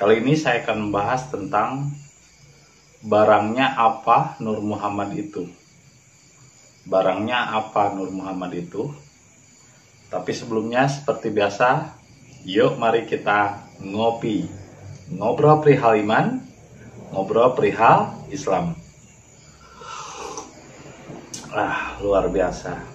Kali ini saya akan membahas tentang barangnya apa Nur Muhammad itu. Barangnya apa Nur Muhammad itu? Tapi sebelumnya seperti biasa, yuk mari kita ngopi. Ngobrol perihal iman, ngobrol perihal Islam. Luar biasa.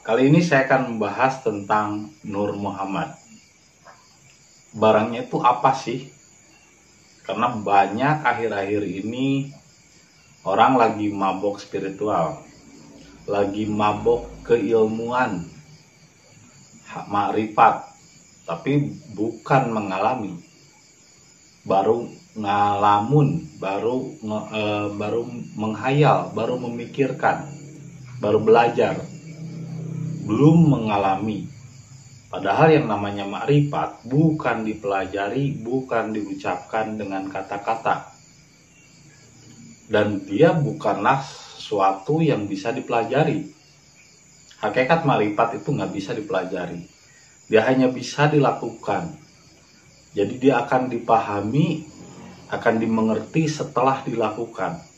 Kali ini saya akan membahas tentang Nur Muhammad. Barangnya itu apa sih? Karena banyak akhir-akhir ini orang lagi mabok spiritual, lagi mabok keilmuan, makrifat, tapi bukan mengalami. Baru ngalamun, baru menghayal, baru memikirkan, baru belajar, belum mengalami. Padahal yang namanya makrifat bukan dipelajari, bukan diucapkan dengan kata-kata, dan dia bukanlah sesuatu yang bisa dipelajari. Hakikat makrifat itu nggak bisa dipelajari, dia hanya bisa dilakukan. Jadi dia akan dipahami, akan dimengerti setelah dilakukan.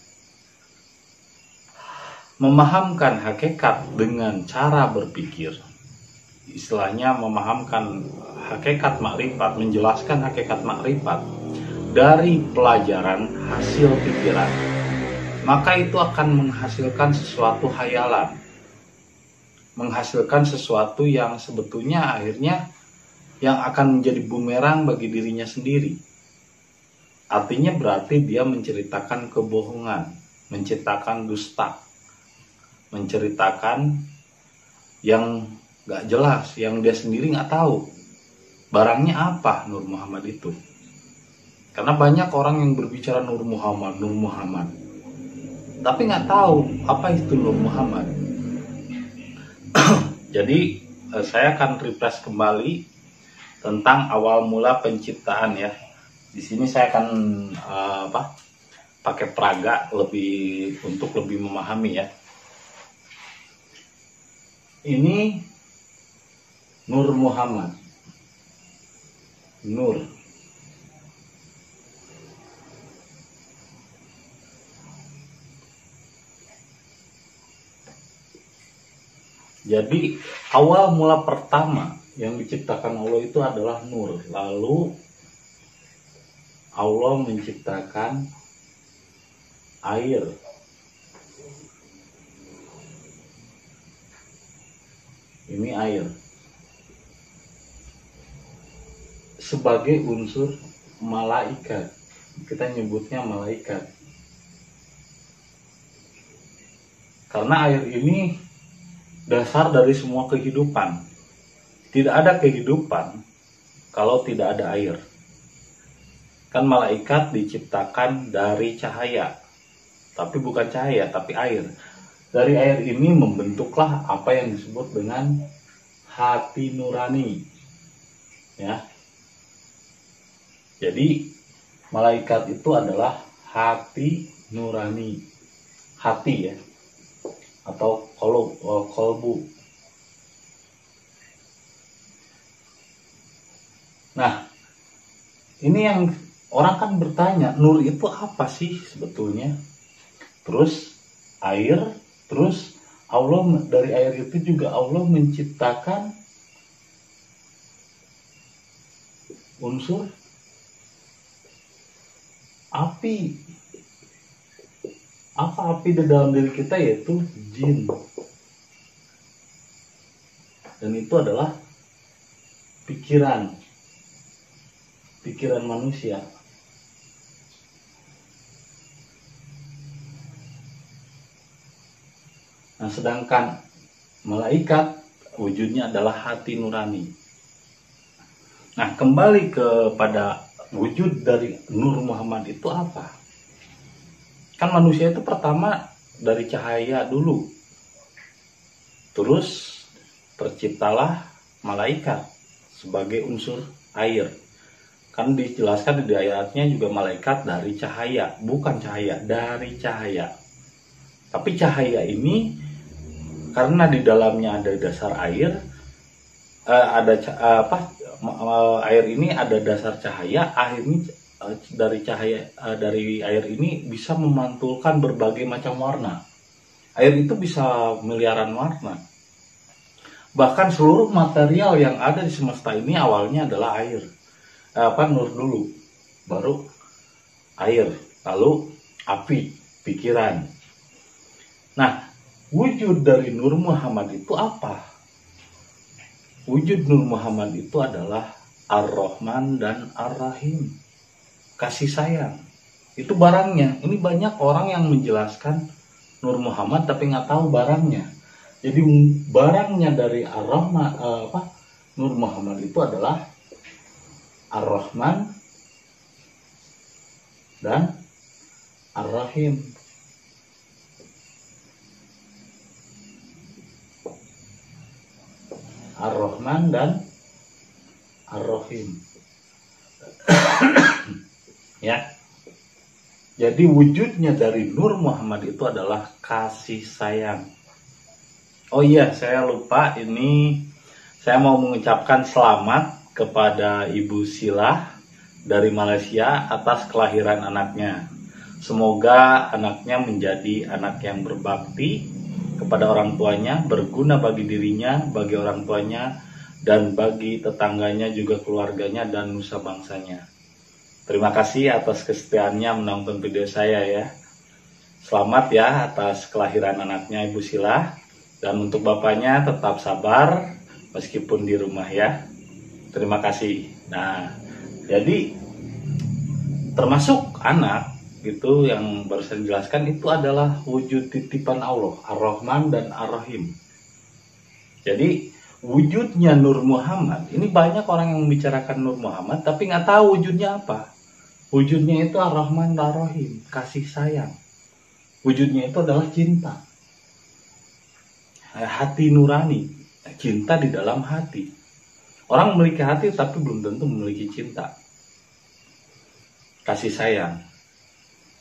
Memahamkan hakikat dengan cara berpikir, istilahnya memahamkan hakikat makrifat, menjelaskan hakikat makrifat dari pelajaran hasil pikiran, maka itu akan menghasilkan sesuatu hayalan, menghasilkan sesuatu yang sebetulnya akhirnya yang akan menjadi bumerang bagi dirinya sendiri. Artinya berarti dia menceritakan kebohongan, menceritakan dusta, menceritakan yang gak jelas, yang dia sendiri gak tahu barangnya apa Nur Muhammad itu. Karena banyak orang yang berbicara Nur Muhammad, Nur Muhammad, tapi gak tahu apa itu Nur Muhammad. Jadi saya akan refresh kembali tentang awal mula penciptaan ya. Di sini saya akan pakai peraga untuk lebih memahami ya. Ini Nur Muhammad. Nur. Jadi awal mula pertama yang diciptakan Allah itu adalah nur. Lalu Allah menciptakan air. Ini air sebagai unsur malaikat. Kita nyebutnya malaikat karena air ini dasar dari semua kehidupan. Tidak ada kehidupan kalau tidak ada air. Kan malaikat diciptakan dari cahaya, tapi bukan cahaya, tapi air. Dari air ini membentuklah apa yang disebut dengan hati nurani. Ya. Jadi malaikat itu adalah hati nurani. Hati ya. Atau kolbu. Nah, ini yang orang kan bertanya, nur itu apa sih sebetulnya? Terus air, terus Allah dari air itu juga Allah menciptakan unsur api. Apa api di dalam diri kita? Yaitu jin. Dan itu adalah pikiran manusia. Nah, sedangkan malaikat wujudnya adalah hati nurani. Nah, kembali kepada wujud dari Nur Muhammad itu apa? Kan manusia itu pertama dari cahaya dulu. Terus terciptalah malaikat sebagai unsur air. Kan dijelaskan di ayatnya juga malaikat dari cahaya, bukan cahaya, dari cahaya. Tapi cahaya ini karena di dalamnya ada dasar air, air ini ada dasar cahaya. Akhirnya dari air ini bisa memantulkan berbagai macam warna. Air itu bisa miliaran warna. Bahkan seluruh material yang ada di semesta ini awalnya adalah air. Nur dulu, baru air, lalu api, pikiran. Nah, wujud dari Nur Muhammad itu apa? Wujud Nur Muhammad itu adalah Ar-Rahman dan Ar-Rahim. Kasih sayang. Itu barangnya. Ini banyak orang yang menjelaskan Nur Muhammad tapi nggak tahu barangnya. Jadi barangnya dari Ar-Rahman, Nur Muhammad itu adalah Ar-Rahman dan Ar-Rahim. Ar-Rahman dan Ar-Rahim. Ya. Jadi wujudnya dari Nur Muhammad itu adalah kasih sayang. Oh iya, saya lupa, ini saya mau mengucapkan selamat kepada Ibu Silah dari Malaysia atas kelahiran anaknya. Semoga anaknya menjadi anak yang berbakti kepada orang tuanya, berguna bagi dirinya, bagi orang tuanya, dan bagi tetangganya, juga keluarganya dan nusa bangsanya. Terima kasih atas kesetiaannya menonton video saya ya. Selamat ya atas kelahiran anaknya Ibu Silah. Dan untuk bapaknya tetap sabar meskipun di rumah ya. Terima kasih. Nah, jadi termasuk anak itu yang baru saya jelaskan itu adalah wujud titipan Allah, Ar-Rahman dan Ar-Rahim. Jadi wujudnya Nur Muhammad, ini banyak orang yang membicarakan Nur Muhammad tapi nggak tahu wujudnya apa. Wujudnya itu Ar-Rahman dan Ar-Rahim, kasih sayang. Wujudnya itu adalah cinta. Hati nurani, cinta di dalam hati. Orang memiliki hati tapi belum tentu memiliki cinta. Kasih sayang.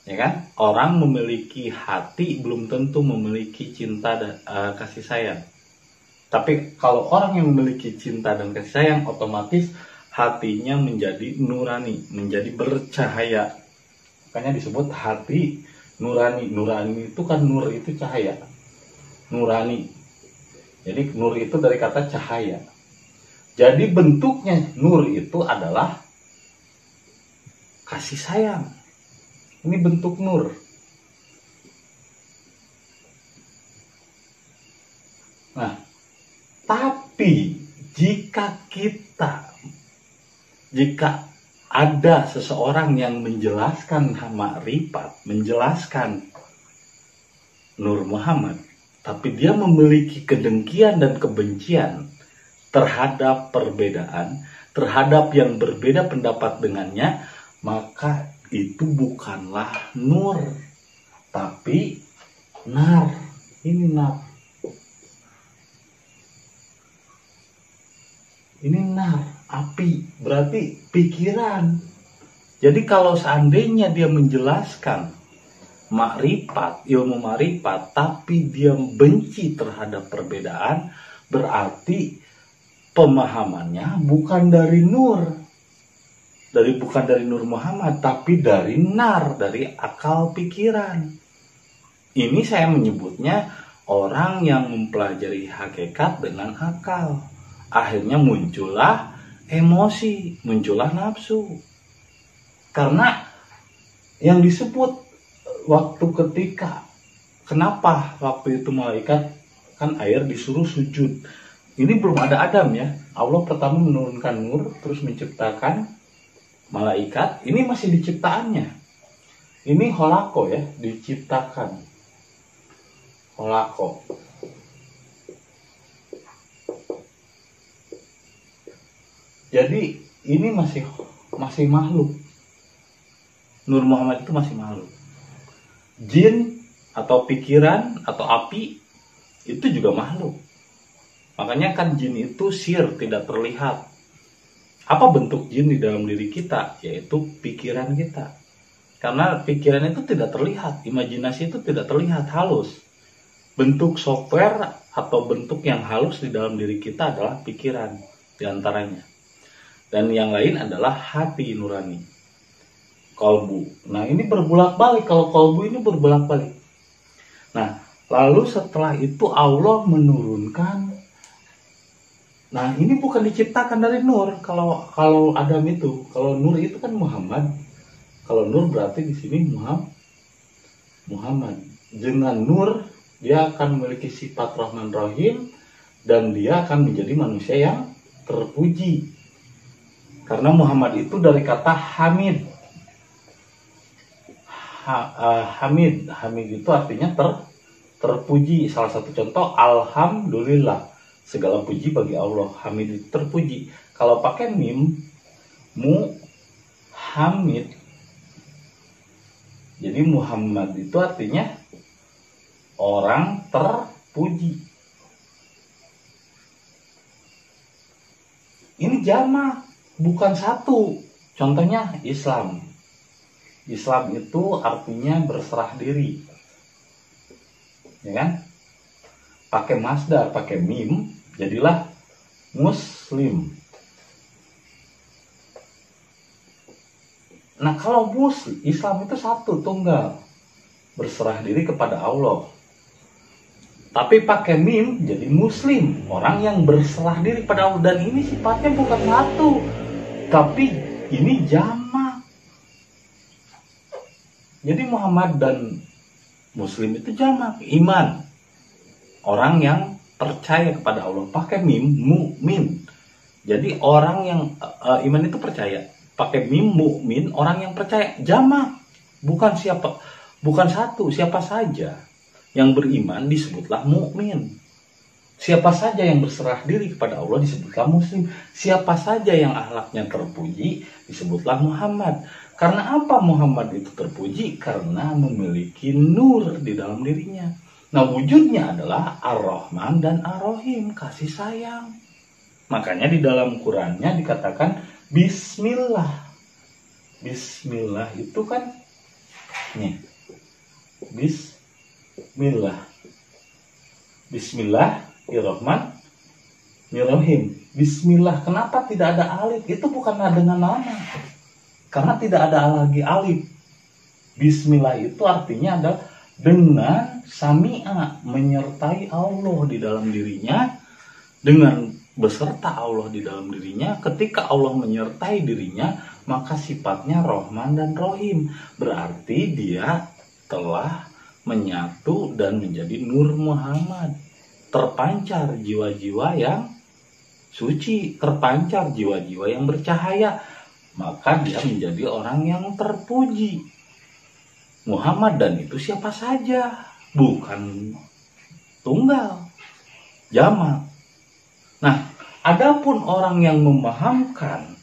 Ya kan? Orang memiliki hati belum tentu memiliki cinta dan kasih sayang. Tapi kalau orang yang memiliki cinta dan kasih sayang, otomatis hatinya menjadi nurani, menjadi bercahaya. Makanya disebut hati nurani. Nurani itu kan, nur itu cahaya. Nurani. Jadi nur itu dari kata cahaya. Jadi bentuknya nur itu adalah kasih sayang. Ini bentuk nur. Nah, tapi jika ada seseorang yang menjelaskan makrifat, menjelaskan Nur Muhammad, tapi dia memiliki kedengkian dan kebencian terhadap perbedaan, terhadap yang berbeda pendapat dengannya, maka itu bukanlah nur, tapi nar. Ini nar. Ini nar, api, berarti pikiran. Jadi kalau seandainya dia menjelaskan makrifat, ilmu makrifat, tapi dia benci terhadap perbedaan, berarti pemahamannya bukan dari nur, bukan dari Nur Muhammad, tapi dari nar, dari akal pikiran. Ini saya menyebutnya orang yang mempelajari hakikat dengan akal. Akhirnya muncullah emosi, muncullah nafsu. Karena yang disebut waktu ketika, kenapa waktu itu malaikat kan air disuruh sujud. Ini belum ada Adam ya. Allah pertama menurunkan nur, terus menciptakan malaikat. Ini masih diciptaannya. Ini holako ya, diciptakan. Holako. Jadi ini masih makhluk. Nur Muhammad itu masih makhluk. Jin atau pikiran atau api itu juga makhluk. Makanya kan jin itu sir, tidak terlihat. Apa bentuk jin di dalam diri kita? Yaitu pikiran kita. Karena pikiran itu tidak terlihat, imajinasi itu tidak terlihat, halus. Bentuk software atau bentuk yang halus di dalam diri kita adalah pikiran. diantaranya. Dan yang lain adalah hati nurani, kolbu. Nah ini berbulak-balik, kalau kolbu ini berbulak-balik. Nah lalu setelah itu Allah menurunkan. Nah ini bukan diciptakan dari nur. Kalau Adam itu, kalau nur itu kan Muhammad. Kalau nur berarti di sini Muhammad. Dengan nur dia akan memiliki sifat Rahman Rahim dan dia akan menjadi manusia yang terpuji. Karena Muhammad itu dari kata Hamid. Hamid itu artinya terpuji. Salah satu contoh Alhamdulillah, segala puji bagi Allah. Hamid itu terpuji. Kalau pakai mim, Hamid, jadi Muhammad itu artinya orang terpuji. Ini jamak, bukan satu. Contohnya Islam. Islam itu artinya berserah diri, ya kan? Pakai masdar, pakai mim, jadilah Muslim. Nah kalau Islam itu satu, tunggal, berserah diri kepada Allah. Tapi pakai mim jadi Muslim, orang yang berserah diri pada Allah. Dan ini sifatnya bukan satu, tapi ini jamak. Jadi Muhammad dan Muslim itu jamak. Iman, orang yang percaya kepada Allah, pakai mim, mukmin. Jadi orang yang iman itu percaya, pakai mim, mukmin, orang yang percaya, jamak. Bukan satu, siapa saja yang beriman disebutlah mukmin. Siapa saja yang berserah diri kepada Allah disebutlah Muslim. Siapa saja yang akhlaknya terpuji disebutlah Muhammad. Karena apa Muhammad itu terpuji? Karena memiliki nur di dalam dirinya. Nah wujudnya adalah Ar-Rahman dan Ar-Rahim, kasih sayang. Makanya di dalam Qurannya dikatakan Bismillah. Bismillah itu kan nih, Bismillahirrahmanirrahim. Bismillah, kenapa tidak ada alif? Itu bukan dengan nama, karena tidak ada lagi alif. Bismillah itu artinya adalah dengan sami'a, menyertai Allah di dalam dirinya, dengan beserta Allah di dalam dirinya. Ketika Allah menyertai dirinya, maka sifatnya Rahman dan Rahim. Berarti dia telah menyatu dan menjadi Nur Muhammad. Terpancar jiwa-jiwa yang suci, terpancar jiwa-jiwa yang bercahaya. Maka dia menjadi orang yang terpuji. Muhammad dan itu siapa saja, bukan tunggal, jamak. Nah, adapun orang yang memahamkan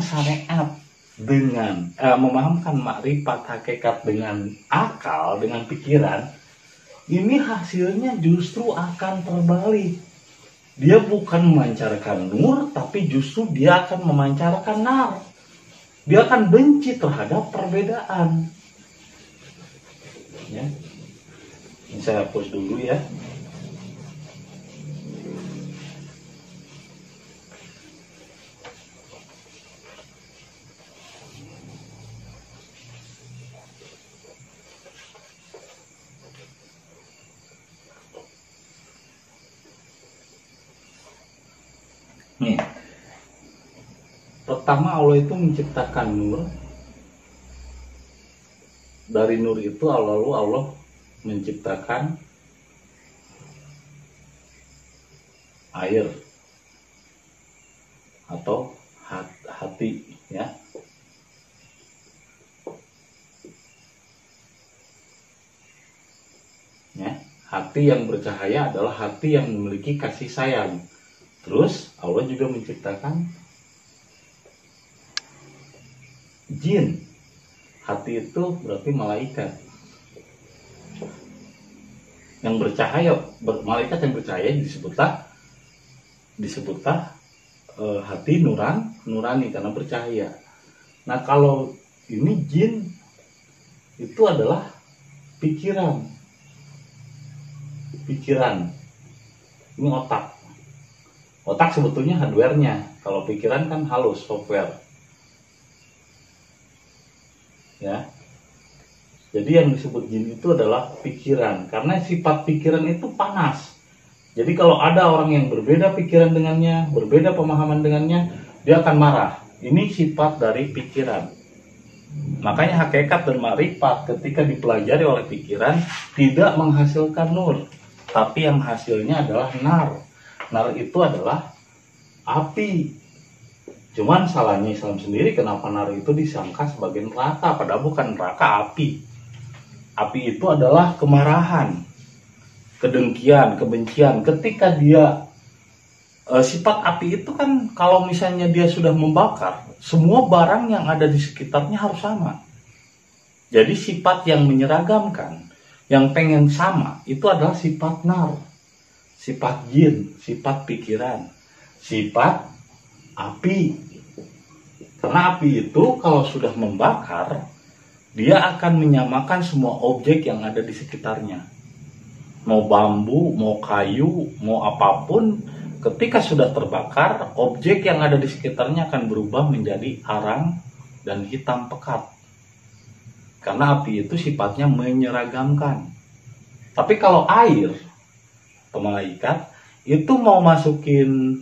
syariat dengan memahamkan makrifat hakikat dengan akal, dengan pikiran, ini hasilnya justru akan terbalik. Dia bukan memancarkan nur, tapi justru dia akan memancarkan nar. Dia akan benci terhadap perbedaan. Ya. Ini saya hapus dulu ya. Nih, pertama Allah itu menciptakan nur. Dari nur itu lalu Allah menciptakan air atau hati, ya. Ya, hati yang bercahaya adalah hati yang memiliki kasih sayang. Terus Allah juga menciptakan jin. Hati itu berarti malaikat yang bercahaya. Malaikat yang bercahaya disebutlah hati nurani karena bercahaya. Nah kalau ini jin itu adalah pikiran, ini otak. Otak sebetulnya hardware-nya, kalau pikiran kan halus, software. Ya. Jadi yang disebut jin itu adalah pikiran, karena sifat pikiran itu panas. Jadi kalau ada orang yang berbeda pikiran dengannya, berbeda pemahaman dengannya, dia akan marah. Ini sifat dari pikiran. Makanya hakikat dan makrifat ketika dipelajari oleh pikiran tidak menghasilkan nur, tapi yang hasilnya adalah nar. Nar itu adalah api. Cuman salahnya Islam sendiri, kenapa nar itu disangka sebagai neraka, padahal bukan neraka, api. Api itu adalah kemarahan, kedengkian, kebencian. Ketika dia sifat api itu kan, kalau misalnya dia sudah membakar, semua barang yang ada di sekitarnya harus sama. Jadi sifat yang menyeragamkan, yang pengen sama, itu adalah sifat nar, sifat jin, sifat pikiran, sifat api. Karena api itu kalau sudah membakar, dia akan menyamakan semua objek yang ada di sekitarnya. Mau bambu, mau kayu, mau apapun, ketika sudah terbakar, objek yang ada di sekitarnya akan berubah menjadi arang dan hitam pekat. Karena api itu sifatnya menyeragamkan. Tapi kalau air, malaikat, itu mau masukin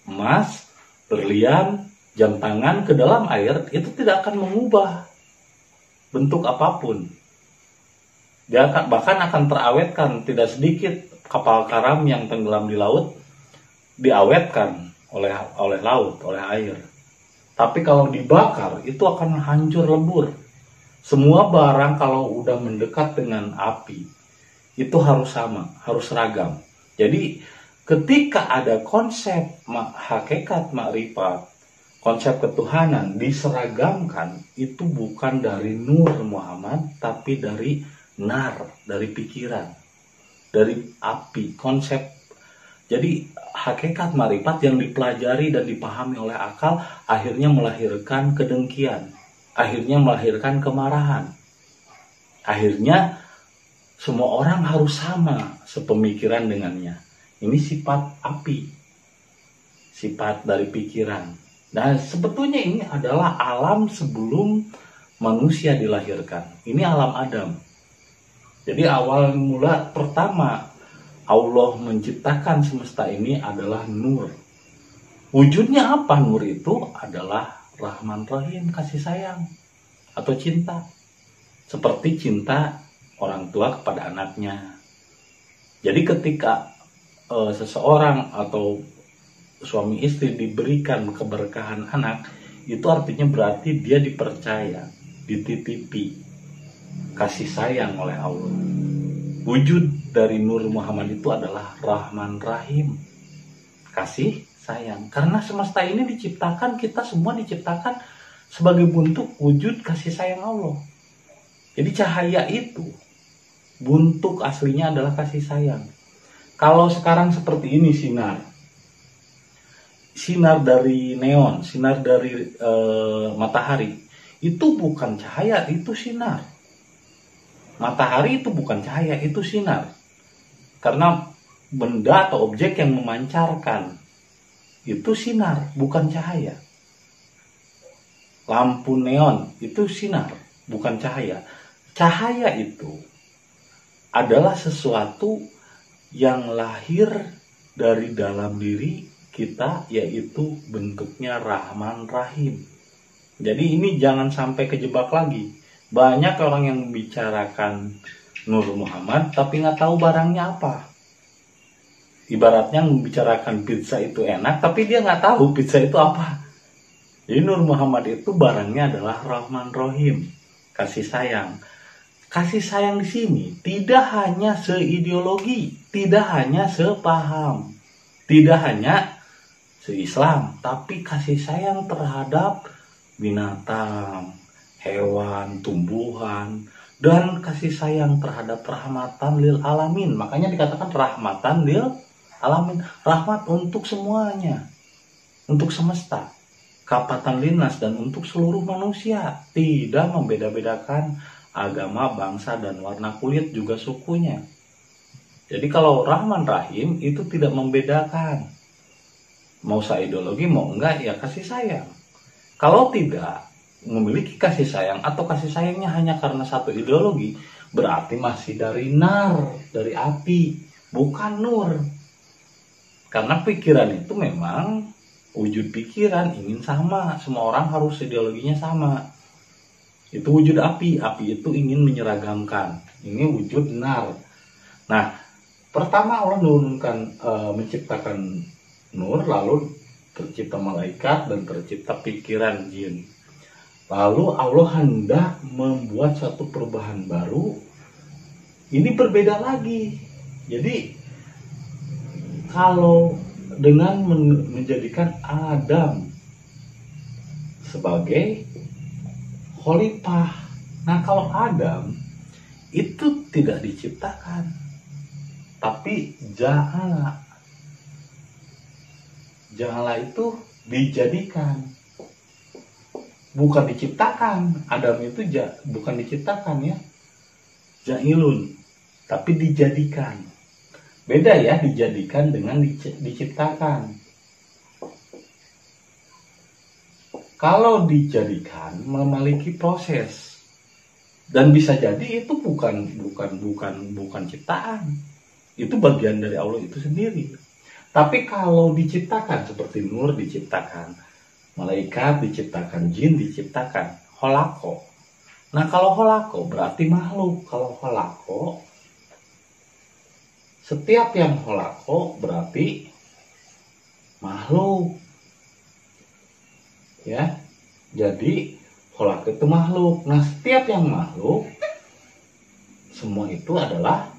emas, berlian, jam tangan ke dalam air, itu tidak akan mengubah bentuk apapun. Dia bahkan akan terawetkan. Tidak sedikit kapal karam yang tenggelam di laut diawetkan oleh laut, oleh air. Tapi kalau dibakar itu akan hancur lebur. Semua barang kalau udah mendekat dengan api itu harus sama, harus seragam. Jadi ketika ada konsep hakikat makrifat, konsep ketuhanan diseragamkan, itu bukan dari Nur Muhammad, tapi dari nar, dari pikiran, dari api, konsep. Jadi hakikat makrifat yang dipelajari dan dipahami oleh akal akhirnya melahirkan kedengkian, akhirnya melahirkan kemarahan. Akhirnya semua orang harus sama sepemikiran dengannya. Ini sifat api, sifat dari pikiran. Nah, sebetulnya ini adalah alam sebelum manusia dilahirkan. Ini alam Adam. Jadi awal mula pertama Allah menciptakan semesta ini adalah nur. Wujudnya apa nur itu? Adalah Rahman Rahim, kasih sayang atau cinta. Seperti cinta orang tua kepada anaknya. Jadi ketika seseorang atau suami istri diberikan keberkahan anak, itu artinya berarti dia dipercaya, dititipi kasih sayang oleh Allah. Wujud dari Nur Muhammad itu adalah Rahman Rahim, kasih sayang. Karena semesta ini diciptakan, kita semua diciptakan sebagai bentuk wujud kasih sayang Allah. Jadi cahaya itu bentuk aslinya adalah kasih sayang. Kalau sekarang seperti ini sinar dari neon, sinar dari matahari, itu bukan cahaya, itu sinar. Matahari itu bukan cahaya, itu sinar. Karena benda atau objek yang memancarkan itu sinar, bukan cahaya. Lampu neon itu sinar, bukan cahaya. Cahaya itu adalah sesuatu yang lahir dari dalam diri kita, yaitu bentuknya Rahman Rahim. Jadi ini jangan sampai kejebak lagi. Banyak orang yang membicarakan Nur Muhammad tapi nggak tahu barangnya apa. Ibaratnya membicarakan pizza itu enak tapi dia nggak tahu pizza itu apa. Jadi Nur Muhammad itu barangnya adalah Rahman Rahim, kasih sayang. Kasih sayang di sini tidak hanya seideologi, tidak hanya sepaham, tidak hanya se-Islam, tapi kasih sayang terhadap binatang, hewan, tumbuhan, dan kasih sayang terhadap rahmatan lil alamin. Makanya dikatakan rahmatan lil alamin, rahmat untuk semuanya, untuk semesta, kapatan linas, dan untuk seluruh manusia, tidak membeda-bedakan agama, bangsa, dan warna kulit juga sukunya. Jadi kalau Rahman Rahim itu tidak membedakan. Mau seideologi mau enggak ya kasih sayang. Kalau tidak memiliki kasih sayang atau kasih sayangnya hanya karena satu ideologi, berarti masih dari nar, dari api, bukan nur. Karena pikiran itu memang wujud pikiran ingin sama, semua orang harus ideologinya sama. Itu wujud api, api itu ingin menyeragamkan. Ini wujud nar. Nah, pertama Allah menciptakan nur, lalu tercipta malaikat dan tercipta pikiran jin. Lalu Allah hendak membuat satu perubahan baru. Ini berbeda lagi. Jadi kalau dengan menjadikan Adam sebagai khalifah. Nah, kalau Adam itu tidak diciptakan, tapi ja'ala. Ja'ala itu dijadikan, bukan diciptakan. Adam itu bukan diciptakan ya, ja'ilun, tapi dijadikan. Beda ya, dijadikan dengan diciptakan. Kalau dijadikan memiliki proses, dan bisa jadi itu bukan ciptaan, itu bagian dari Allah itu sendiri. Tapi kalau diciptakan seperti nur diciptakan, malaikat diciptakan, jin diciptakan, holako. Nah, kalau holako berarti makhluk. Kalau holako, setiap yang holako berarti makhluk. Ya, jadi holako itu makhluk. Nah, setiap yang makhluk, semua itu adalah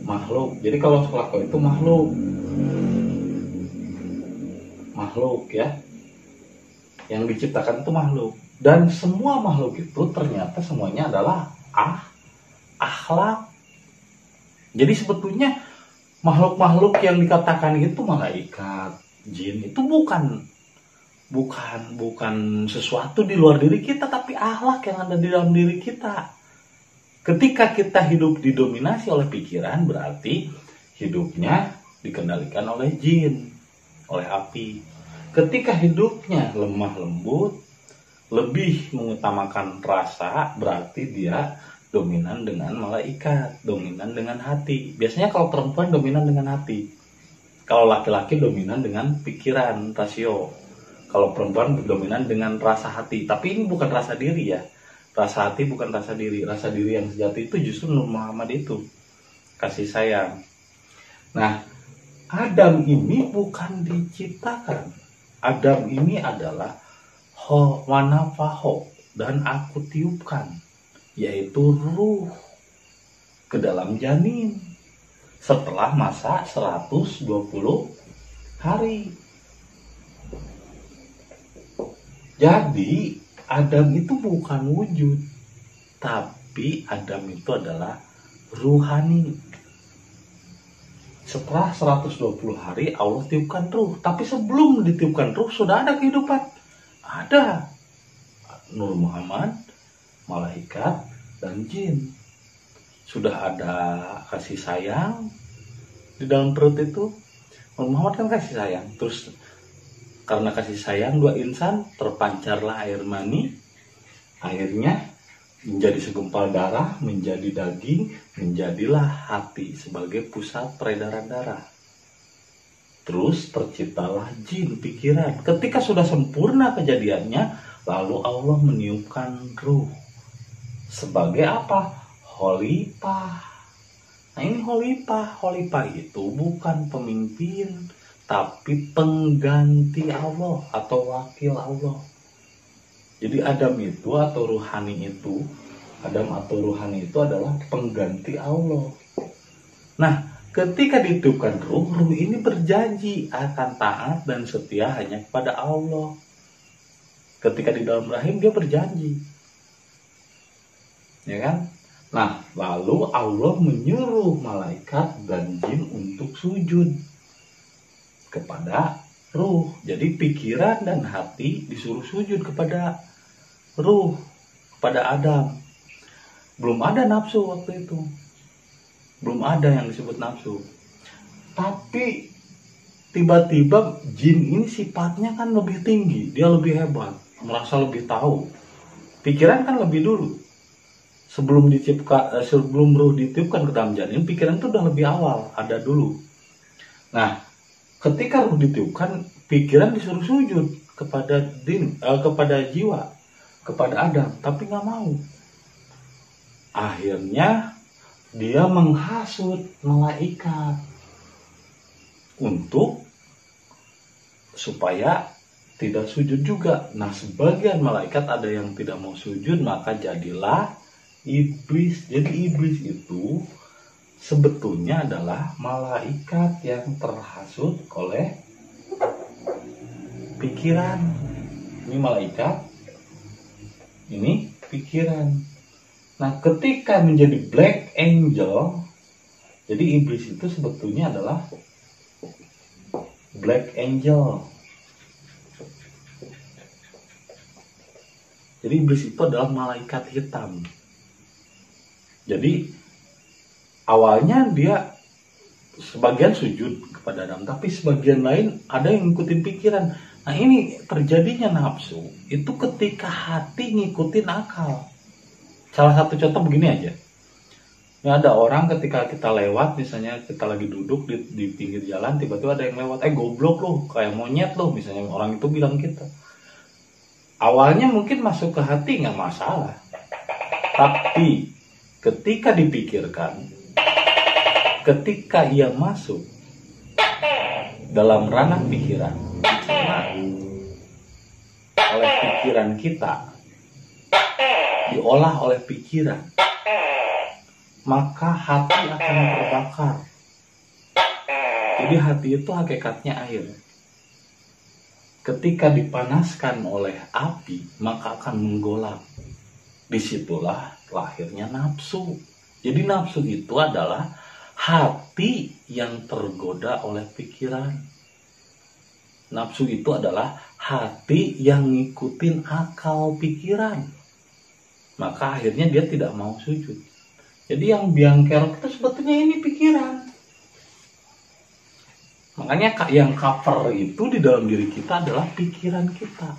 makhluk. Jadi kalau holako itu makhluk ya, yang diciptakan itu makhluk. Dan semua makhluk itu ternyata semuanya adalah akhlak. Jadi sebetulnya makhluk-makhluk yang dikatakan itu malaikat, jin itu bukan sesuatu di luar diri kita, tapi akhlak yang ada di dalam diri kita. Ketika kita hidup didominasi oleh pikiran, berarti hidupnya dikendalikan oleh jin, oleh api. Ketika hidupnya lemah lembut, lebih mengutamakan rasa, berarti dia dominan dengan malaikat, dominan dengan hati. Biasanya kalau perempuan dominan dengan hati, kalau laki-laki dominan dengan pikiran, rasio. Kalau perempuan dominan dengan rasa hati. Tapi ini bukan rasa diri ya. Rasa hati bukan rasa diri. Rasa diri yang sejati itu justru Nur Muhammad itu, kasih sayang. Nah, Adam ini bukan diciptakan. Adam ini adalah wanafaho, dan aku tiupkan, yaitu ruh ke dalam janin setelah masa 120 hari. Jadi Adam itu bukan wujud, tapi Adam itu adalah ruhani. Setelah 120 hari Allah tiupkan ruh, tapi sebelum ditiupkan ruh sudah ada kehidupan. Ada Nur Muhammad, malaikat, dan jin. Sudah ada kasih sayang di dalam perut itu. Nur Muhammad kan kasih sayang. Terus karena kasih sayang dua insan, terpancarlah air mani. Airnya menjadi segumpal darah, menjadi daging, menjadilah hati sebagai pusat peredaran darah. Terus terciptalah jin, pikiran. Ketika sudah sempurna kejadiannya, lalu Allah meniupkan ruh. Sebagai apa? Khalifah. Nah, ini khalifah. Khalifah itu bukan pemimpin, tapi pengganti Allah atau wakil Allah. Jadi Adam itu atau ruhani itu, Adam atau ruhani itu adalah pengganti Allah. Nah, ketika ditiupkan ruh, ruh ini berjanji akan taat dan setia hanya kepada Allah. Ketika di dalam rahim dia berjanji. Ya kan? Nah, lalu Allah menyuruh malaikat dan jin untuk sujud kepada ruh. Jadi pikiran dan hati disuruh sujud kepada ruh, kepada Adam. Belum ada nafsu waktu itu. Belum ada yang disebut nafsu. Tapi tiba-tiba jin ini sifatnya kan lebih tinggi, dia lebih hebat, merasa lebih tahu. Pikiran kan lebih dulu. Sebelum ruh ditiupkan ke dalam janin, pikiran itu udah lebih awal, ada dulu. Nah, ketika ruh ditiupkan, pikiran disuruh sujud kepada jiwa, kepada Adam, tapi nggak mau. Akhirnya dia menghasut malaikat untuk supaya tidak sujud juga. Nah, sebagian malaikat ada yang tidak mau sujud, maka jadilah iblis. Jadi iblis itu sebetulnya adalah malaikat yang terhasut oleh pikiran. Ini malaikat, ini pikiran. Nah, ketika menjadi black angel, jadi iblis itu sebetulnya adalah black angel. Jadi iblis itu adalah malaikat hitam. Jadi awalnya dia sebagian sujud kepada Adam, tapi sebagian lain ada yang ngikutin pikiran. Nah, ini terjadinya nafsu itu ketika hati ngikutin akal. Salah satu contoh begini aja. Ya, ada orang ketika kita lewat, misalnya kita lagi duduk di pinggir jalan, tiba-tiba ada yang lewat, goblok lo, kayak monyet lo, misalnya orang itu bilang kita. Awalnya mungkin masuk ke hati nggak masalah, tapi ketika dipikirkan, ketika ia masuk dalam ranah pikiran, dicerna oleh pikiran kita, diolah oleh pikiran, maka hati akan terbakar. Jadi hati itu hakikatnya air. Ketika dipanaskan oleh api, maka akan menggolak. Disitulah lahirnya nafsu. Jadi nafsu itu adalah hati yang tergoda oleh pikiran. Nafsu itu adalah hati yang ngikutin akal pikiran. Maka akhirnya dia tidak mau sujud. Jadi yang biang kerok itu sebetulnya ini pikiran. Makanya yang cover itu di dalam diri kita adalah pikiran kita.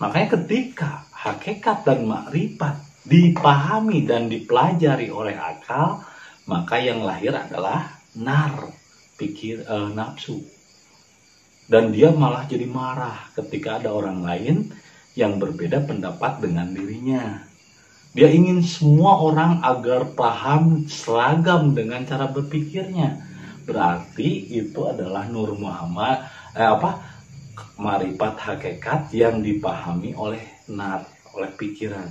Makanya ketika hakikat dan makrifat dipahami dan dipelajari oleh akal, maka yang lahir adalah nafsu. Dan dia malah jadi marah ketika ada orang lain yang berbeda pendapat dengan dirinya. Dia ingin semua orang agar paham seragam dengan cara berpikirnya. Berarti itu adalah Nur Muhammad, marifat hakikat yang dipahami oleh oleh pikiran,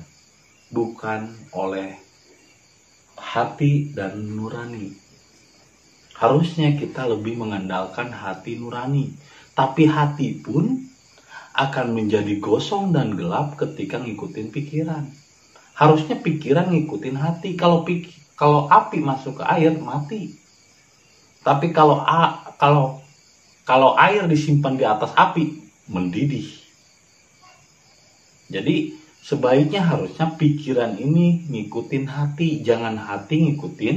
bukan oleh hati dan nurani. Harusnya kita lebih mengandalkan hati nurani, tapi hati pun akan menjadi gosong dan gelap ketika ngikutin pikiran. Harusnya pikiran ngikutin hati. Kalau api masuk ke air, mati. Tapi kalau air disimpan di atas api, mendidih. Jadi sebaiknya harusnya pikiran ini ngikutin hati, jangan hati ngikutin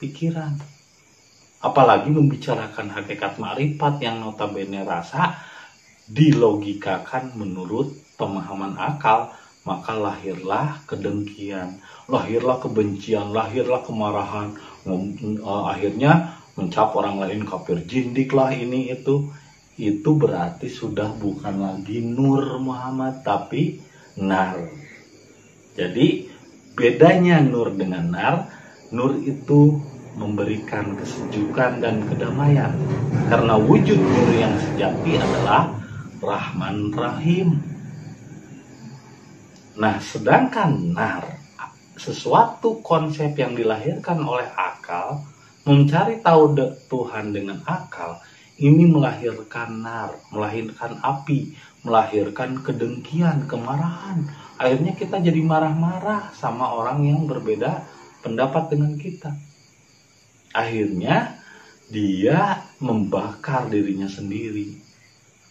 pikiran. Apalagi membicarakan hakikat makrifat yang notabene rasa dilogikakan menurut pemahaman akal, maka lahirlah kedengkian, lahirlah kebencian, lahirlah kemarahan, akhirnya mencap orang lain kafir, jindik lah ini itu berarti sudah bukan lagi Nur Muhammad tapi nar. Jadi bedanya nur dengan nar, nur itu memberikan kesejukan dan kedamaian, karena wujud nur yang sejati adalah Rahman Rahim. Nah, sedangkan nar, sesuatu konsep yang dilahirkan oleh akal, mencari tahu Tuhan dengan akal, ini melahirkan nar, melahirkan api, melahirkan kedengkian, kemarahan. Akhirnya kita jadi marah-marah sama orang yang berbeda pendapat dengan kita. Akhirnya dia membakar dirinya sendiri.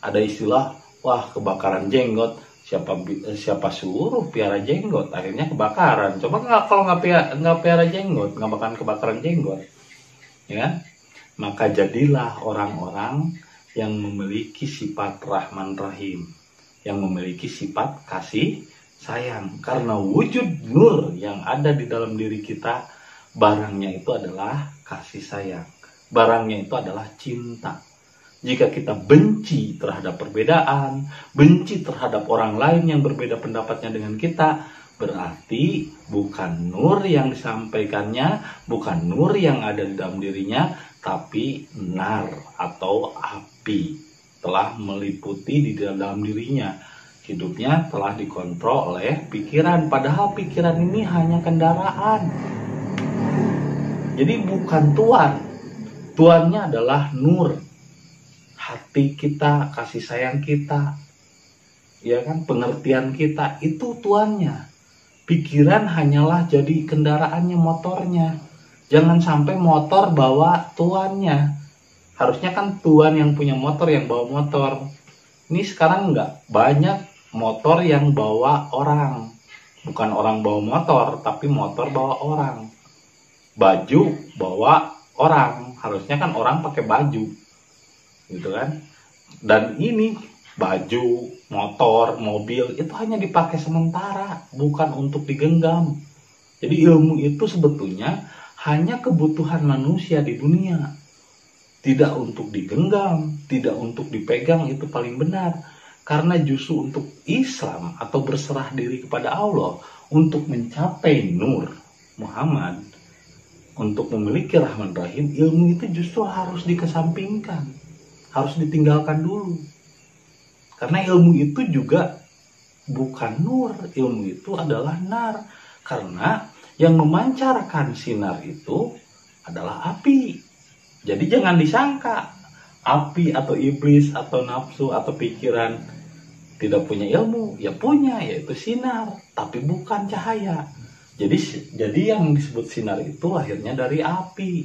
Ada istilah, wah kebakaran jenggot. Siapa suruh piara jenggot, akhirnya kebakaran. Coba kalau nggak piara jenggot, nggak bakalan kebakaran jenggot, ya. Maka jadilah orang-orang yang memiliki sifat Rahman Rahim, yang memiliki sifat kasih sayang. Karena wujud nur yang ada di dalam diri kita, barangnya itu adalah kasih sayang, barangnya itu adalah cinta. Jika kita benci terhadap perbedaan, benci terhadap orang lain yang berbeda pendapatnya dengan kita, berarti bukan nur yang disampaikannya, bukan nur yang ada di dalam dirinya, tapi nar atau api telah meliputi di dalam dirinya. Hidupnya telah dikontrol oleh pikiran, padahal pikiran ini hanya kendaraan. Jadi bukan tuan. Tuannya adalah nur. Hati kita, kasih sayang kita, ya kan, pengertian kita, itu tuannya. Pikiran hanyalah jadi kendaraannya, motornya. Jangan sampai motor bawa tuannya. Harusnya kan tuan yang punya motor yang bawa motor. Ini sekarang enggak, banyak motor yang bawa orang. Bukan orang bawa motor, tapi motor bawa orang. Baju bawa orang. Harusnya kan orang pakai baju, gitu kan. Dan ini baju, motor, mobil itu hanya dipakai sementara, bukan untuk digenggam. Jadi ilmu itu sebetulnya hanya kebutuhan manusia di dunia, tidak untuk digenggam, tidak untuk dipegang. Itu paling benar. Karena justru untuk Islam atau berserah diri kepada Allah, untuk mencapai nur Muhammad, untuk memiliki Rahman Rahim, ilmu itu justru harus dikesampingkan, harus ditinggalkan dulu. Karena ilmu itu juga bukan nur, ilmu itu adalah nar. Karena yang memancarkan sinar itu adalah api. Jadi jangan disangka api atau iblis atau nafsu atau pikiran tidak punya ilmu. Ya punya, yaitu sinar, tapi bukan cahaya. Jadi yang disebut sinar itu lahirnya dari api.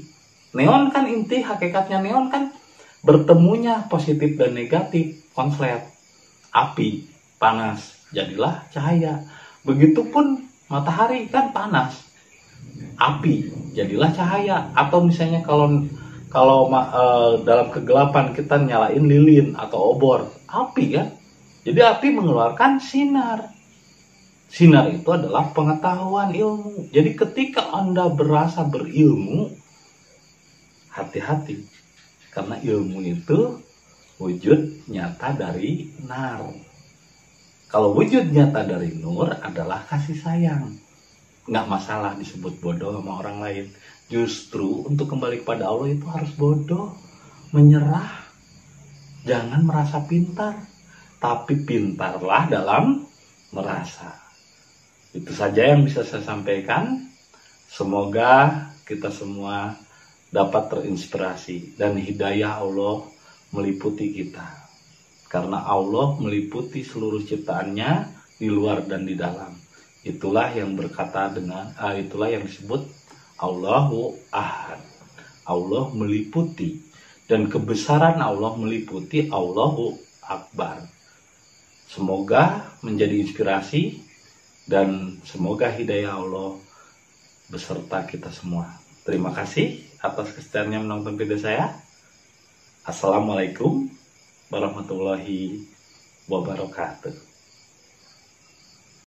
Neon kan inti hakikatnya neon kan bertemunya positif dan negatif, konslet. Api panas, jadilah cahaya. Begitupun matahari kan panas, api jadilah cahaya. Atau misalnya kalau dalam kegelapan kita nyalain lilin atau obor, api kan. Jadi api mengeluarkan sinar. Sinar itu adalah pengetahuan ilmu. Jadi ketika Anda berasa berilmu, hati-hati. Karena ilmu itu wujud nyata dari nar. Kalau wujud nyata dari nur adalah kasih sayang. Nggak masalah disebut bodoh sama orang lain. Justru untuk kembali kepada Allah itu harus bodoh. Menyerah. Jangan merasa pintar. Tapi pintarlah dalam merasa. Itu saja yang bisa saya sampaikan. Semoga kita semua dapat terinspirasi dan hidayah Allah meliputi kita. Karena Allah meliputi seluruh ciptaannya di luar dan di dalam. Itulah yang berkata itulah yang disebut Allahu Ahad. Allah meliputi, dan kebesaran Allah meliputi Allahu Akbar. Semoga menjadi inspirasi dan semoga hidayah Allah beserta kita semua. Terima kasih atas kesetiaannya menonton video saya. Assalamualaikum warahmatullahi wabarakatuh.